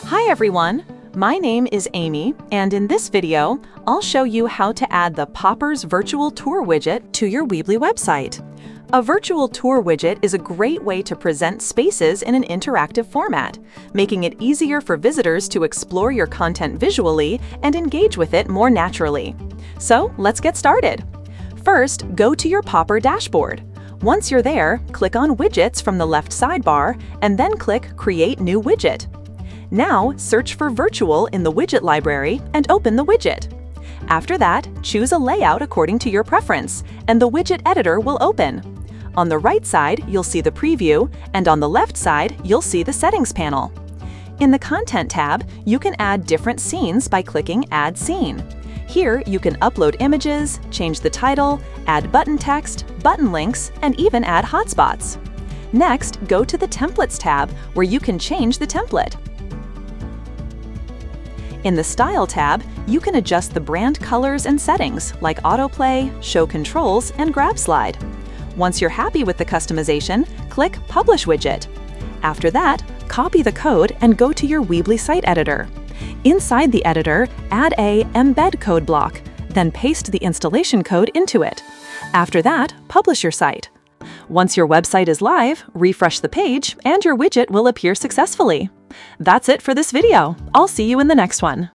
Hi everyone! My name is Amy, and in this video, I'll show you how to add the Poppers Virtual Tour widget to your Weebly website. A virtual tour widget is a great way to present spaces in an interactive format, making it easier for visitors to explore your content visually and engage with it more naturally. So let's get started. First, go to your Popper dashboard. Once you're there, click on Widgets from the left sidebar and then click Create New Widget. Now, search for Virtual in the widget library and open the widget. After that, choose a layout according to your preference, and the widget editor will open. On the right side, you'll see the preview, and on the left side, you'll see the settings panel. In the Content tab, you can add different scenes by clicking Add Scene. Here, you can upload images, change the title, add button text, button links, and even add hotspots. Next, go to the Templates tab, where you can change the template. In the Style tab, you can adjust the brand colors and settings like autoplay, show controls, and grab slide. Once you're happy with the customization, click Publish Widget. After that, copy the code and go to your Weebly site editor. Inside the editor, add a Embed Code block, then paste the installation code into it. After that, publish your site. Once your website is live, refresh the page and your widget will appear successfully. That's it for this video. I'll see you in the next one.